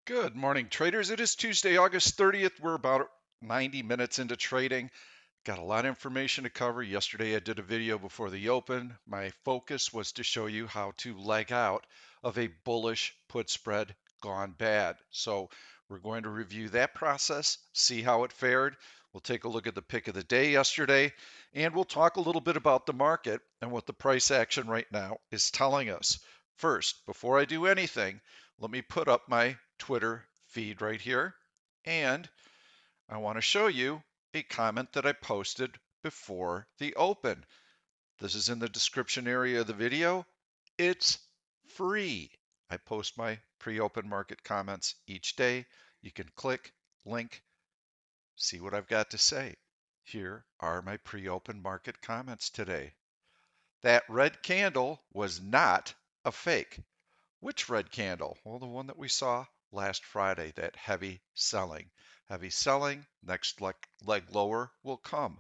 Good morning, traders. It is Tuesday, August 30th. We're about 90 minutes into trading. Got a lot of information to cover. Yesterday, I did a video before the open. My focus was to show you how to leg out of a bullish put spread gone bad. So we're going to review that process, see how it fared. We'll take a look at the pick of the day yesterday, and we'll talk a little bit about the market and what the price action right now is telling us. First, before I do anything, let me put up my Twitter feed right here, and I want to show you a comment that I posted before the open. This is in the description area of the video. It's free. I post my pre-open market comments each day. You can click, link, see what I've got to say. Here are my pre-open market comments today. That red candle was not a fake. Which red candle? Well, the one that we saw last Friday, that heavy selling. Heavy selling, next leg lower will come.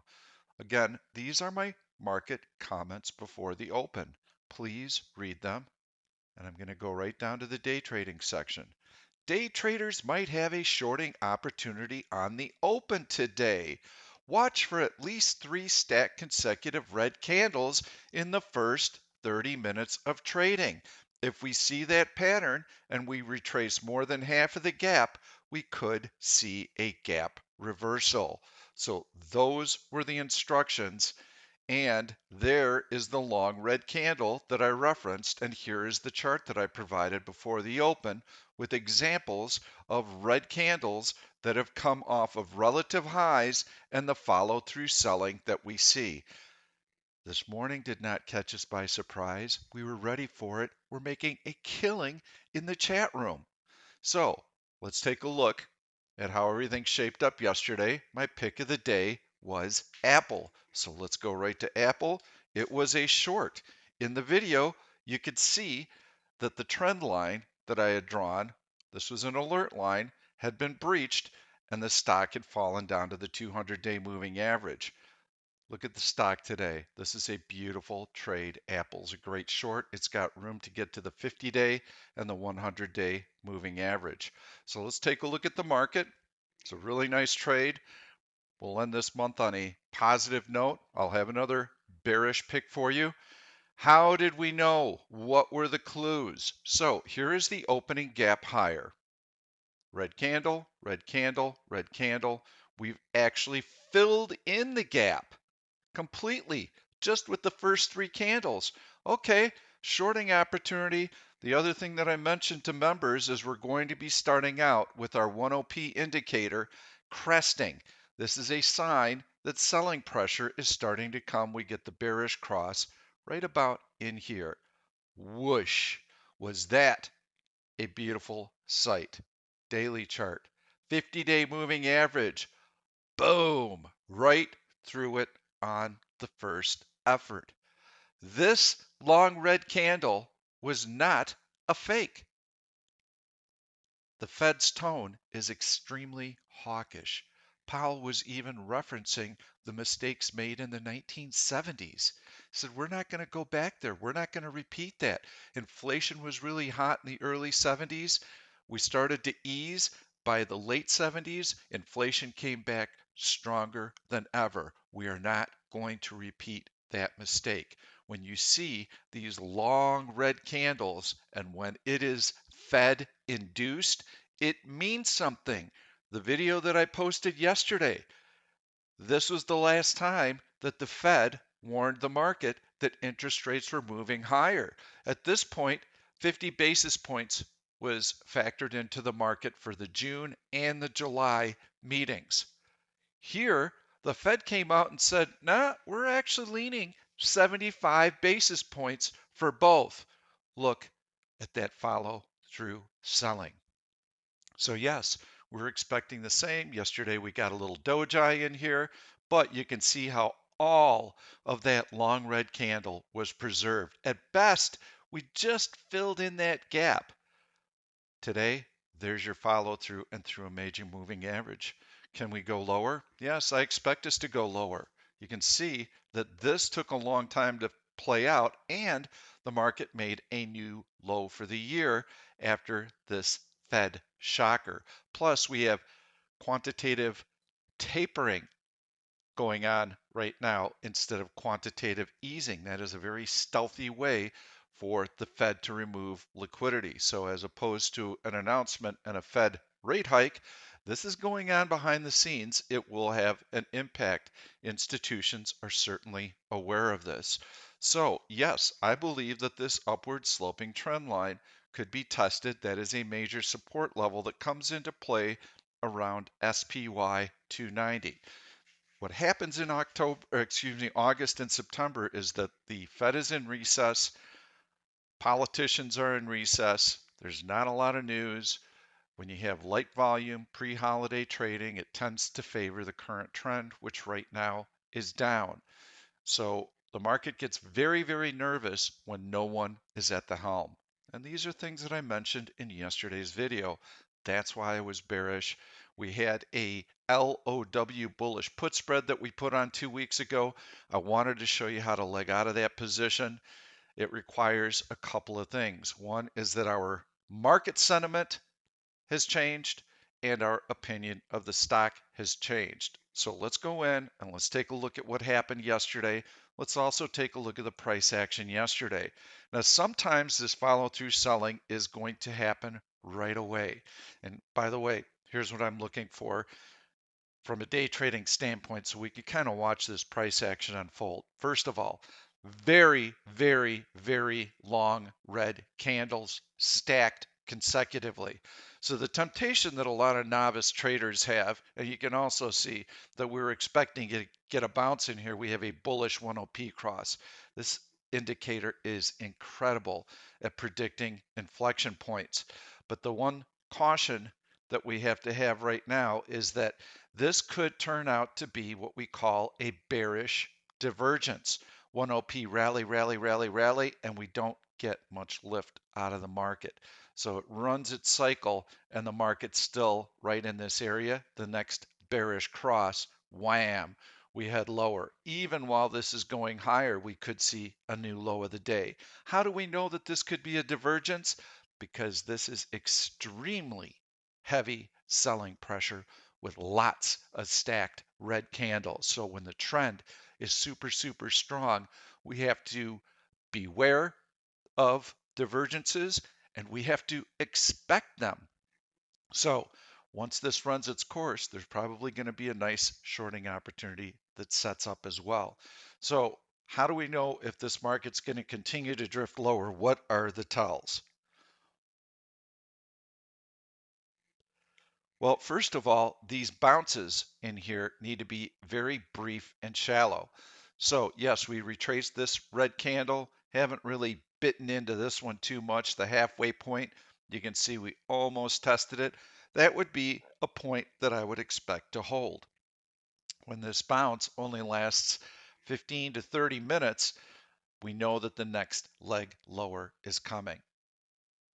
Again, these are my market comments before the open. Please read them. And I'm going to go right down to the day trading section. Day traders might have a shorting opportunity on the open today. Watch for at least 3 stacked consecutive red candles in the first 30 minutes of trading. If we see that pattern and we retrace more than half of the gap, we could see a gap reversal. So those were the instructions. And there is the long red candle that I referenced, and here is the chart that I provided before the open with examples of red candles that have come off of relative highs and the follow-through selling that we see. This morning did not catch us by surprise. We were ready for it. We're making a killing in the chat room. So let's take a look at how everything shaped up yesterday. My pick of the day was Apple. So let's go right to Apple. It was a short. In the video, you could see that the trend line that I had drawn, this was an alert line, had been breached and the stock had fallen down to the 200-day moving average. Look at the stock today. This is a beautiful trade. Apple's a great short. It's got room to get to the 50-day and the 100-day moving average. So let's take a look at the market. It's a really nice trade. We'll end this month on a positive note. I'll have another bearish pick for you. How did we know? What were the clues? So here is the opening gap higher. Red candle, red candle, red candle. We've actually filled in the gap completely just with the first 3 candles. Okay, shorting opportunity. The other thing that I mentioned to members is we're going to be starting out with our 1OP indicator cresting. This is a sign that selling pressure is starting to come. We get the bearish cross right about in here. Whoosh! Was that a beautiful sight? Daily chart, 50-day moving average. Boom! Right through it on the first effort. This long red candle was not a fake. The Fed's tone is extremely hawkish. Powell was even referencing the mistakes made in the 1970s. He said, we're not going to go back there. We're not going to repeat that. Inflation was really hot in the early 70s. We started to ease. By the late 70s, inflation came back stronger than ever. We are not going to repeat that mistake. When you see these long red candles and when it is Fed induced, it means something. The video that I posted yesterday, this was the last time that the Fed warned the market that interest rates were moving higher. At this point, 50 basis points was factored into the market for the June and the July meetings. Here, the Fed came out and said, nah, we're actually leaning 75 basis points for both. Look at that follow through selling. So yes, we're expecting the same. Yesterday we got a little doji in here, but you can see how all of that long red candle was preserved. At best, we just filled in that gap. Today, there's your follow through and through a major moving average. Can we go lower? Yes, I expect us to go lower. You can see that this took a long time to play out and the market made a new low for the year after this Fed shocker. Plus, we have quantitative tapering going on right now instead of quantitative easing. That is a very stealthy way for the Fed to remove liquidity. So, as opposed to an announcement and a Fed rate hike, this is going on behind the scenes. It will have an impact. Institutions are certainly aware of this. So, yes, I believe that this upward sloping trend line could be tested. That is a major support level that comes into play around SPY 290. What happens in August and September is that the Fed is in recess, politicians are in recess, there's not a lot of news. When you have light volume pre-holiday trading, it tends to favor the current trend, which right now is down. So the market gets very, very nervous when no one is at the helm. And these are things that I mentioned in yesterday's video. That's why I was bearish. We had a LOW bullish put spread that we put on 2 weeks ago. I wanted to show you how to leg out of that position. It requires a couple of things. One is that our market sentiment has changed and our opinion of the stock has changed. So let's go in and let's take a look at what happened yesterday. Let's also take a look at the price action yesterday. Now, sometimes this follow through selling is going to happen right away. And by the way, here's what I'm looking for from a day trading standpoint so we can kind of watch this price action unfold. First of all, very, very, very long red candles stacked consecutively. So the temptation that a lot of novice traders have, and you can also see that we're expecting to get a bounce in here. We have a bullish 1OP cross. This indicator is incredible at predicting inflection points. But the one caution that we have to have right now is that this could turn out to be what we call a bearish divergence. 1OP rally, rally, rally, rally, and we don't get much lift out of the market. So it runs its cycle and the market's still right in this area. The next bearish cross, wham, we head lower. Even while this is going higher, we could see a new low of the day. How do we know that this could be a divergence? Because this is extremely heavy selling pressure with lots of stacked red candles. So when the trend is super, super strong, we have to beware of divergences and we have to expect them. So once this runs its course, there's probably going to be a nice shorting opportunity that sets up as well. So how do we know if this market's going to continue to drift lower? What are the tells? Well, first of all, these bounces in here need to be very brief and shallow. So yes, we retraced this red candle, haven't really bitten into this one too much. The halfway point, you can see we almost tested it. That would be a point that I would expect to hold. When this bounce only lasts 15 to 30 minutes, we know that the next leg lower is coming.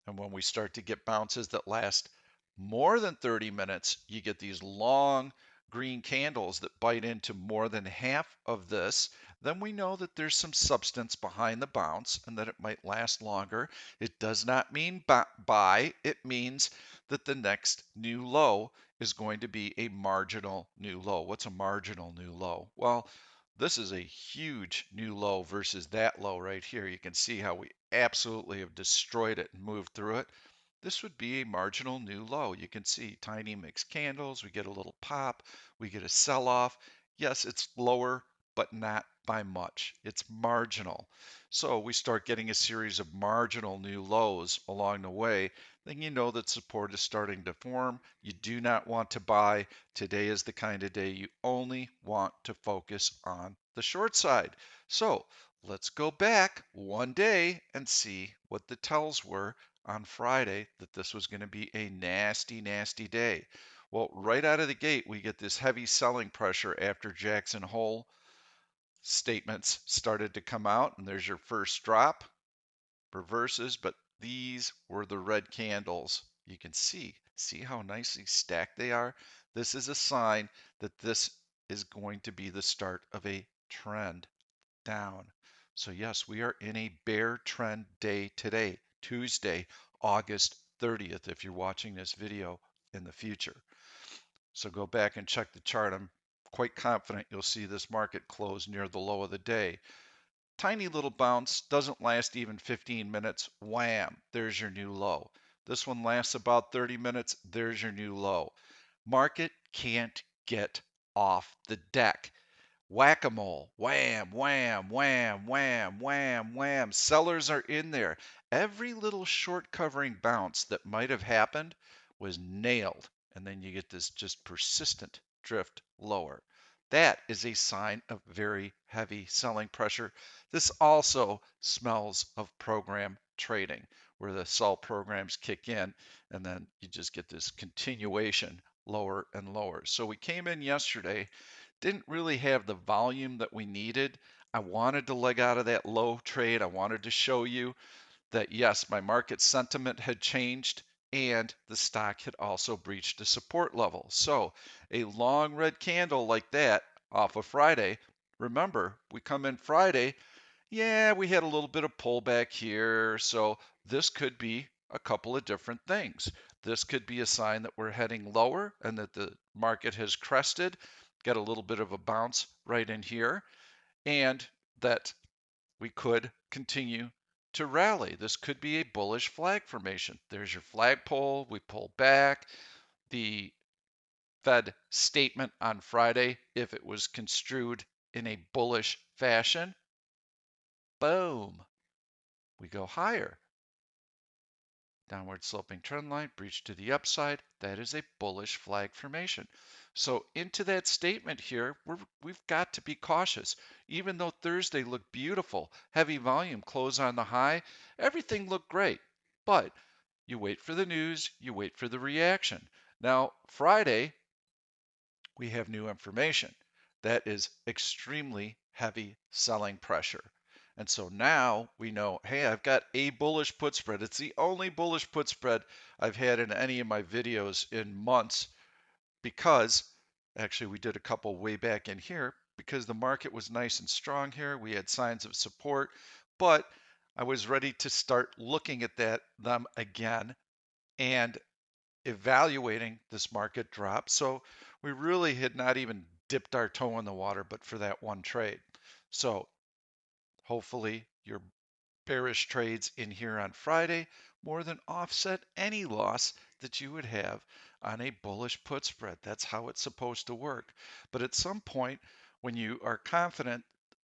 And when we start to get bounces that last more than 30 minutes, you get these long green candles that bite into more than half of this, then we know that there's some substance behind the bounce and that it might last longer. It does not mean buy, it means that the next new low is going to be a marginal new low. What's a marginal new low? Well, this is a huge new low versus that low right here. You can see how we absolutely have destroyed it and moved through it. This would be a marginal new low. You can see tiny mixed candles. We get a little pop. We get a sell-off. Yes, it's lower, but not by much. It's marginal. So we start getting a series of marginal new lows along the way. Then you know that support is starting to form. You do not want to buy. Today is the kind of day you only want to focus on the short side. So let's go back one day and see what the tells were on Friday that this was going to be a nasty, nasty day. Well, right out of the gate, we get this heavy selling pressure after Jackson Hole statements started to come out, and there's your first drop, reverses, but these were the red candles. You can see how nicely stacked they are. This is a sign that this is going to be the start of a trend down. So yes, we are in a bear trend day today, Tuesday, August 30th if you're watching this video in the future. So go back and check the chart. I'm quite confident you'll see this market close near the low of the day. Tiny little bounce, doesn't last even 15 minutes. Wham, there's your new low. This one lasts about 30 minutes. There's your new low. Market can't get off the deck. Whack-a-mole, wham, wham, wham, wham, wham, wham. Sellers are in there. Every little short covering bounce that might have happened was nailed. And then you get this just persistent drift lower. That is a sign of very heavy selling pressure. This also smells of program trading, where the sell programs kick in, and then you just get this continuation lower and lower. So we came in yesterday, didn't really have the volume that we needed. I wanted to leg out of that low trade. I wanted to show you that yes, my market sentiment had changed and the stock had also breached a support level. So a long red candle like that off of Friday, remember, we come in Friday, yeah, we had a little bit of pullback here. So this could be a couple of different things. This could be a sign that we're heading lower and that the market has crested, get a little bit of a bounce right in here, and that we could continue to rally. This could be a bullish flag formation. There's your flagpole. We pull back. The Fed statement on Friday, if it was construed in a bullish fashion, boom, we go higher. Downward sloping trend line, breach to the upside. That is a bullish flag formation. So into that statement here, we've got to be cautious. Even though Thursday looked beautiful, heavy volume, close on the high, everything looked great. But you wait for the news, you wait for the reaction. Now, Friday, we have new information. That is extremely heavy selling pressure. And so now we know, hey, I've got a bullish put spread. It's the only bullish put spread I've had in any of my videos in months because actually we did a couple way back in here because the market was nice and strong here. We had signs of support, but I was ready to start looking at them again and evaluating this market drop. So we really had not even dipped our toe in the water, but for that one trade. So hopefully your bearish trades in here on Friday more than offset any loss that you would have on a bullish put spread. That's how it's supposed to work. But at some point, when you are confident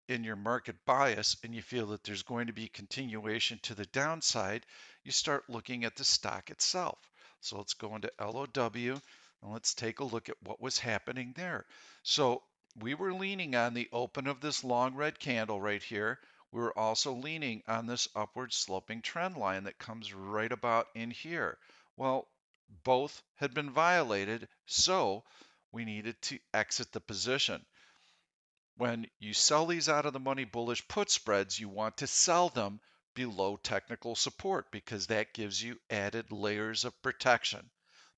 in your market bias and you feel that there's going to be continuation to the downside, you start looking at the stock itself. So let's go into LOW and let's take a look at what was happening there. So we were leaning on the open of this long red candle right here. We're also leaning on this upward sloping trend line that comes right about in here. Well, both had been violated, so we needed to exit the position. When you sell these out of the money bullish put spreads, you want to sell them below technical support because that gives you added layers of protection.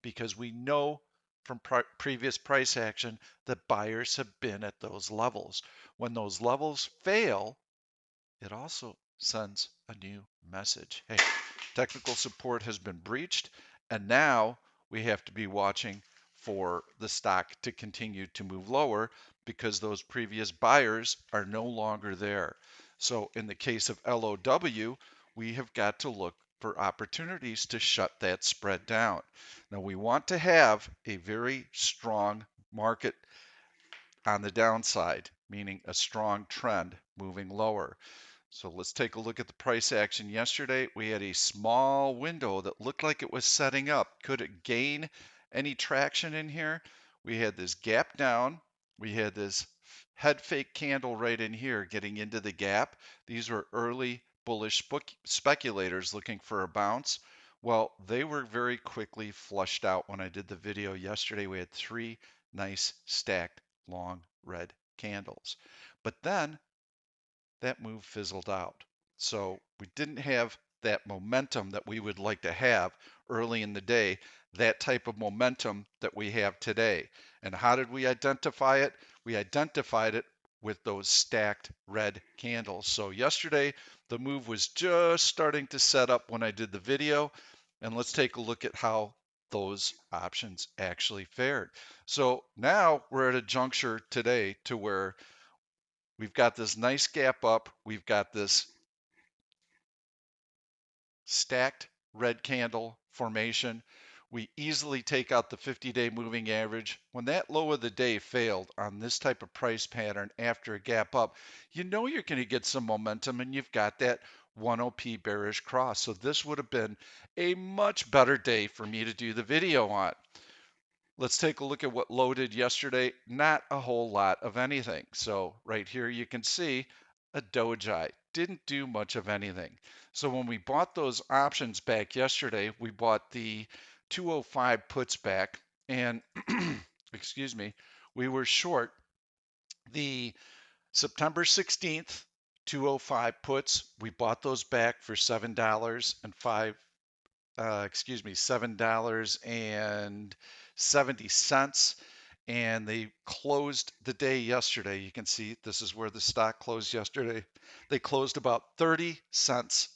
Because we know from previous price action that buyers have been at those levels. When those levels fail, it also sends a new message. Hey, technical support has been breached, and now we have to be watching for the stock to continue to move lower because those previous buyers are no longer there. So in the case of LOW, we have got to look for opportunities to shut that spread down. Now we want to have a very strong market on the downside, meaning a strong trend moving lower. So let's take a look at the price action yesterday. We had a small window that looked like it was setting up. Could it gain any traction in here? We had this gap down. We had this head fake candle right in here getting into the gap. These were early bullish speculators looking for a bounce. Well, they were very quickly flushed out when I did the video yesterday. We had three nice stacked long red candles. But then that move fizzled out. So we didn't have that momentum that we would like to have early in the day, that type of momentum that we have today. And how did we identify it? We identified it with those stacked red candles. So yesterday, the move was just starting to set up when I did the video. And let's take a look at how those options actually fared. So now we're at a juncture today to where we've got this nice gap up. We've got this stacked red candle formation. We easily take out the 50-day moving average. When that low of the day failed on this type of price pattern after a gap up, you know you're going to get some momentum and you've got that 1OP bearish cross. So this would have been a much better day for me to do the video on. Let's take a look at what low did yesterday. Not a whole lot of anything. So right here you can see a doji. Didn't do much of anything. So when we bought those options back yesterday, we bought the 205 puts back and excuse me, we were short the September 16th 205 puts. We bought those back for $7.05 $7.70, and they closed the day yesterday. You can see this is where the stock closed yesterday. They closed about 30 cents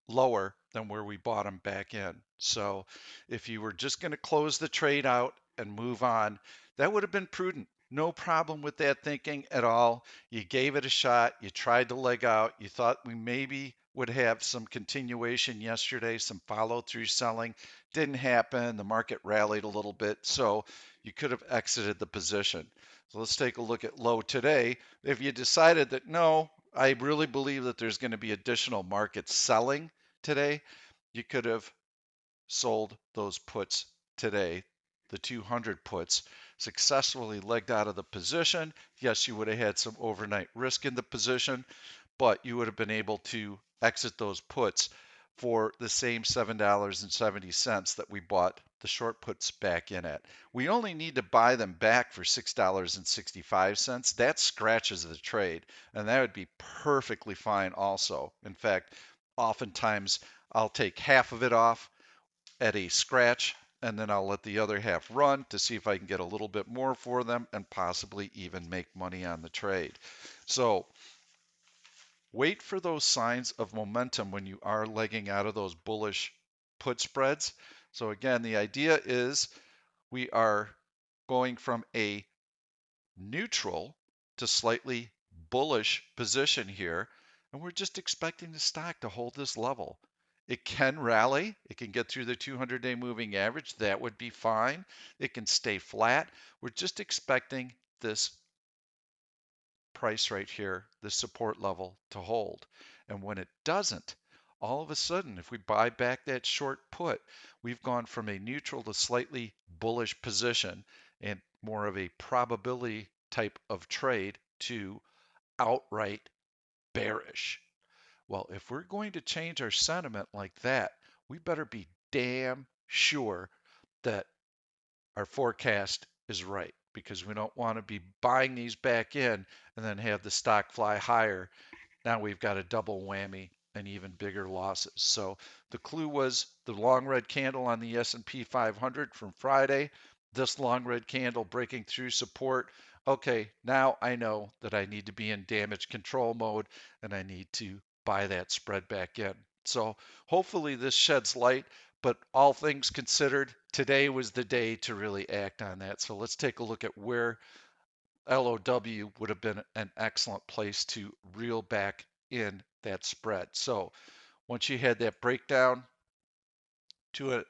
lower than where we bought them back in. So if you were just going to close the trade out and move on, that would have been prudent. No problem with that thinking at all. You gave it a shot. You tried to leg out. You thought we maybe would have some continuation yesterday, some follow through selling. Didn't happen. The market rallied a little bit. So you could have exited the position. So let's take a look at low today. If you decided that no, I really believe that there's going to be additional market selling today, you could have sold those puts today, the 200 puts, successfully legged out of the position. Yes, you would have had some overnight risk in the position, but you would have been able to exit those puts for the same $7.70 that we bought the short puts back in at. We only need to buy them back for $6.65. That scratches the trade, and that would be perfectly fine also. In fact, oftentimes I'll take half of it off at a scratch, and then I'll let the other half run to see if I can get a little bit more for them and possibly even make money on the trade. So wait for those signs of momentum when you are legging out of those bullish put spreads. So again, the idea is we are going from a neutral to slightly bullish position here, and we're just expecting the stock to hold this level. It can rally. It can get through the 200-day moving average. That would be fine. It can stay flat. We're just expecting this price right here, the support level, to hold. And when it doesn't, all of a sudden, if we buy back that short put, we've gone from a neutral to slightly bullish position and more of a probability type of trade to outright bearish. Well, if we're going to change our sentiment like that, we better be damn sure that our forecast is right, because we don't want to be buying these back in and then have the stock fly higher. Now we've got a double whammy and even bigger losses. So the clue was the long red candle on the S&P 500 from Friday, this long red candle breaking through support. Okay, now I know that I need to be in damage control mode and I need to buy that spread back in. So hopefully this sheds light, but all things considered, today was the day to really act on that. So let's take a look at where LOW would have been an excellent place to reel back in that spread. So once you had that breakdown to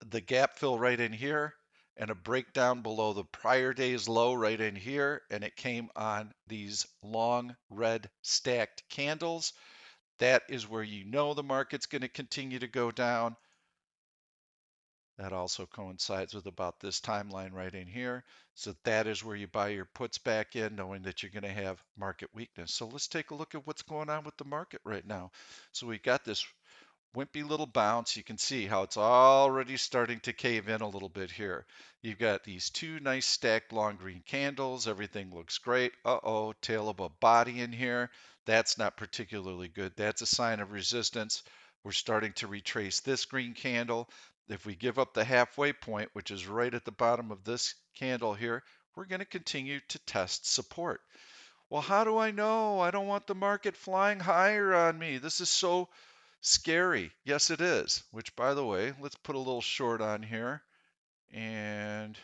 the gap fill right in here and a breakdown below the prior day's low right in here, and it came on these long red stacked candles, that is where you know the market's going to continue to go down. That also coincides with about this timeline right in here. So that is where you buy your puts back in, knowing that you're going to have market weakness. So let's take a look at what's going on with the market right now. So we got this wimpy little bounce. You can see how it's already starting to cave in a little bit here. You've got these two nice stacked long green candles. Everything looks great. Uh-oh, tail of a body in here. That's not particularly good. That's a sign of resistance. We're starting to retrace this green candle. If we give up the halfway point, which is right at the bottom of this candle here, we're going to continue to test support. Well, how do I know? I don't want the market flying higher on me. This is so Scary. Yes, it is. Which, by the way, let's put a little short on here. And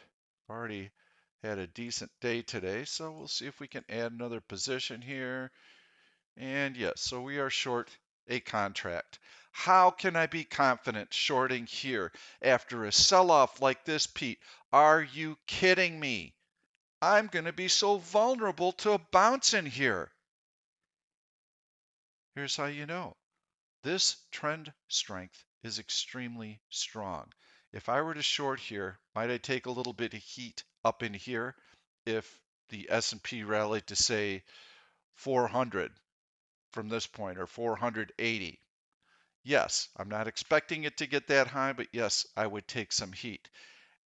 already had a decent day today, so we'll see if we can add another position here. And yes, so we are short a contract. How can I be confident shorting here after a sell-off like this, Pete? Are you kidding me? I'm going to be so vulnerable to a bounce in here. Here's how you know. This trend strength is extremely strong. If I were to short here, might I take a little bit of heat up in here if the S&P rallied to say 400 from this point or 480? Yes, I'm not expecting it to get that high, but yes, I would take some heat.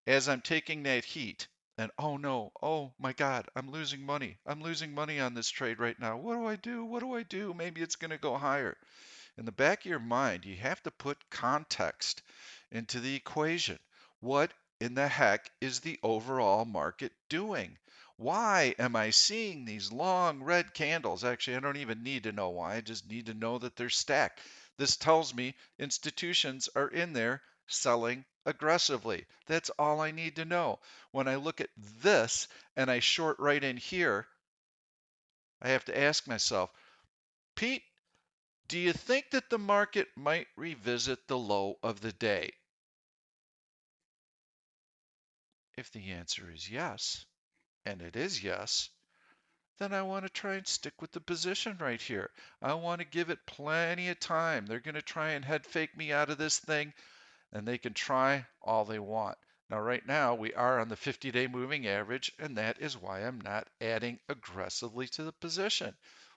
As I'm taking that heat, and oh no, oh my God, I'm losing money. I'm losing money on this trade right now. What do I do? What do I do? Maybe it's going to go higher. In the back of your mind, you have to put context into the equation. What in the heck is the overall market doing? Why am I seeing these long red candles? Actually, I don't even need to know why. I just need to know that they're stacked. This tells me institutions are in there selling aggressively. That's all I need to know. When I look at this and I short right in here, I have to ask myself, Pete, do you think that the market might revisit the low of the day? If the answer is yes, and it is yes, then I want to try and stick with the position right here. I want to give it plenty of time. They're going to try and head fake me out of this thing, and they can try all they want. Now, right now, we are on the 50-day moving average, and that is why I'm not adding aggressively to the position.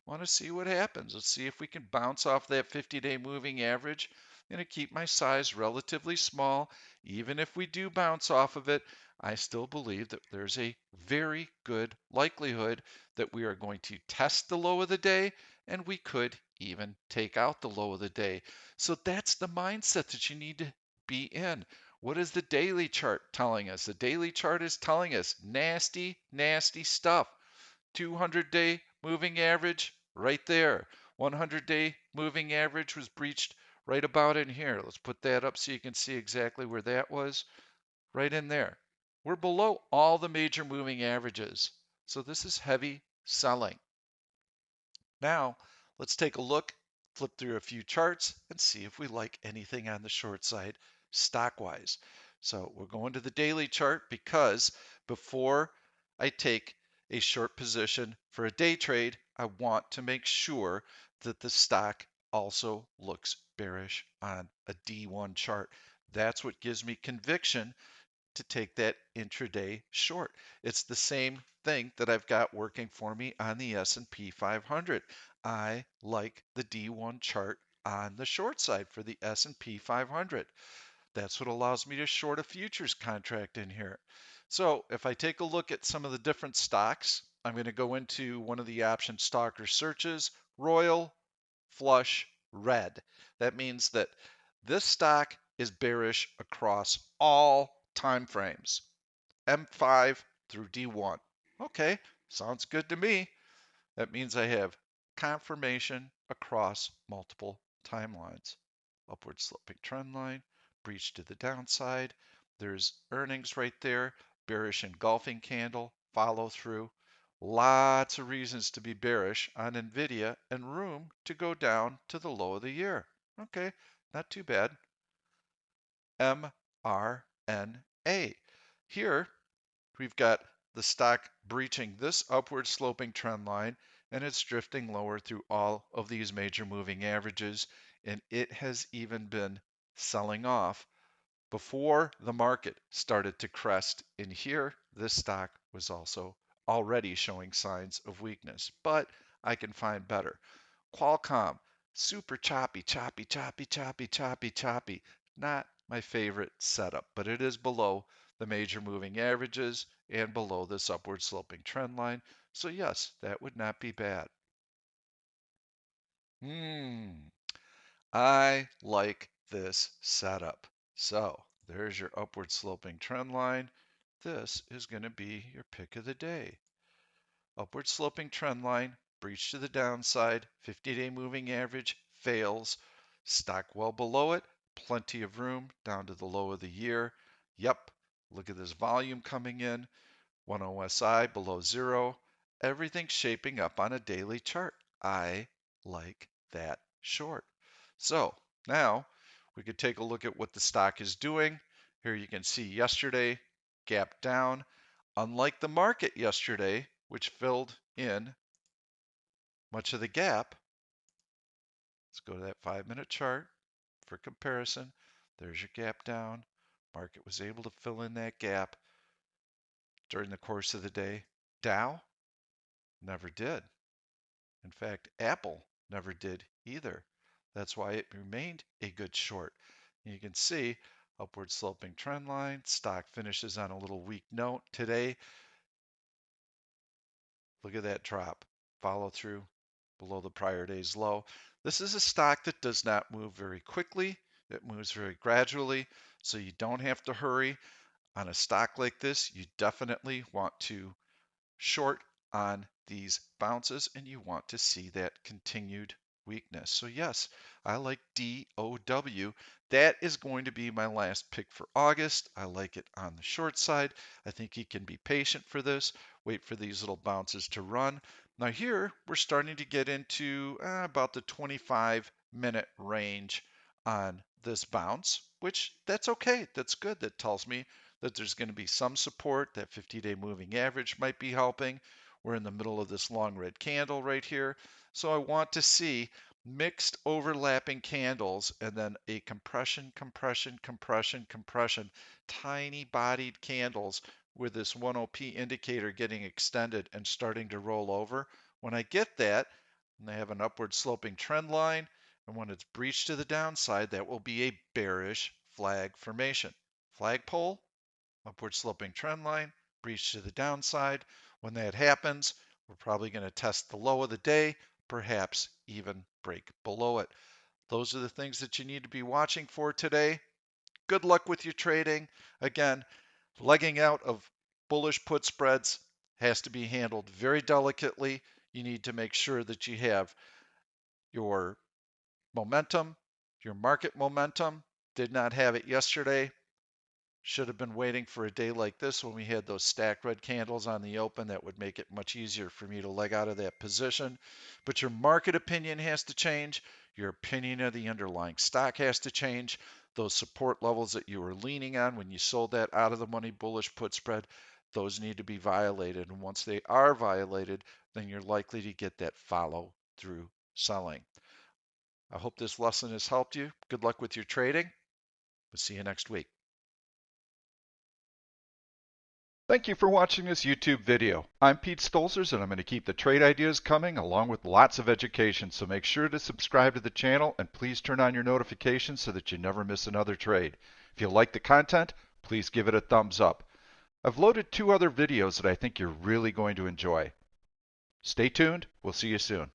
Want to see what happens. Let's see if we can bounce off that 50-day moving average. I'm going to keep my size relatively small. Even if we do bounce off of it, I still believe that there's a very good likelihood that we are going to test the low of the day, and we could even take out the low of the day. So that's the mindset that you need to be in. What is the daily chart telling us? The daily chart is telling us nasty, nasty stuff. 200-day moving average right there. 100-day moving average was breached right about in here. Let's put that up so you can see exactly where that was. Right in there. We're below all the major moving averages. So this is heavy selling. Now, let's take a look, flip through a few charts, and see if we like anything on the short side stock-wise. So we're going to the daily chart because before I take a short position for a day trade, I want to make sure that the stock also looks bearish on a D1 chart. That's what gives me conviction to take that intraday short. It's the same thing that I've got working for me on the S&P 500. I like the D1 chart on the short side for the S&P 500. That's what allows me to short a futures contract in here. So if I take a look at some of the different stocks, I'm going to go into one of the option stalker searches, Royal Flush Red. That means that this stock is bearish across all time frames, M5 through D1. Okay, sounds good to me. That means I have confirmation across multiple timelines. Upward sloping trend line, breach to the downside. There's earnings right there, bearish engulfing candle, follow through. Lots of reasons to be bearish on Nvidia and room to go down to the low of the year. Okay, not too bad. MRNA. Here, we've got the stock breaching this upward sloping trend line, and it's drifting lower through all of these major moving averages, and it has even been selling off before the market started to crest in here. This stock was also already showing signs of weakness, but I can find better. Qualcomm, super choppy, choppy, choppy, choppy, choppy, choppy. Not my favorite setup, but it is below the major moving averages and below this upward sloping trend line. So yes, that would not be bad. I like this setup. So there's your upward sloping trend line. This is going to be your pick of the day. Upward sloping trend line, breach to the downside, 50-day moving average fails. Stock well below it, plenty of room down to the low of the year. Yep, look at this volume coming in. 1 OSI below zero. Everything's shaping up on a daily chart. I like that short. So now we could take a look at what the stock is doing. Here you can see yesterday, gap down. Unlike the market yesterday, which filled in much of the gap, let's go to that 5-minute chart for comparison. There's your gap down. Market was able to fill in that gap during the course of the day. Dow never did. In fact, Apple never did either. That's why it remained a good short. You can see upward sloping trend line. Stock finishes on a little weak note today. Look at that drop. Follow through below the prior day's low. This is a stock that does not move very quickly. It moves very gradually, so you don't have to hurry. On a stock like this, you definitely want to short on these bounces, and you want to see that continued weakness. So yes, I like DOW. That is going to be my last pick for August. I like it on the short side. I think you can be patient for this. Wait for these little bounces to run. Now here, we're starting to get into about the 25-minute range on this bounce, which that's okay. That's good. That tells me that there's going to be some support. That 50-day moving average might be helping. We're in the middle of this long red candle right here. So I want to see mixed overlapping candles and then a compression, compression, compression, compression, tiny bodied candles with this 1OP indicator getting extended and starting to roll over. When I get that, and I have an upward sloping trend line, and when it's breached to the downside, that will be a bearish flag formation. Flagpole, upward sloping trend line, breach to the downside. When that happens, we're probably going to test the low of the day, perhaps even break below it. Those are the things that you need to be watching for today. Good luck with your trading. Again, legging out of bullish put spreads has to be handled very delicately. You need to make sure that you have your momentum, your market momentum. Did not have it yesterday. Should have been waiting for a day like this when we had those stacked red candles on the open. That would make it much easier for me to leg out of that position. But your market opinion has to change. Your opinion of the underlying stock has to change. Those support levels that you were leaning on when you sold that out of the money bullish put spread, those need to be violated. And once they are violated, then you're likely to get that follow through selling. I hope this lesson has helped you. Good luck with your trading. We'll see you next week. Thank you for watching this YouTube video. I'm Pete Stolzers, and I'm going to keep the trade ideas coming along with lots of education, so make sure to subscribe to the channel and please turn on your notifications so that you never miss another trade. If you like the content, please give it a thumbs up. I've loaded 2 other videos that I think you're really going to enjoy. Stay tuned. We'll see you soon.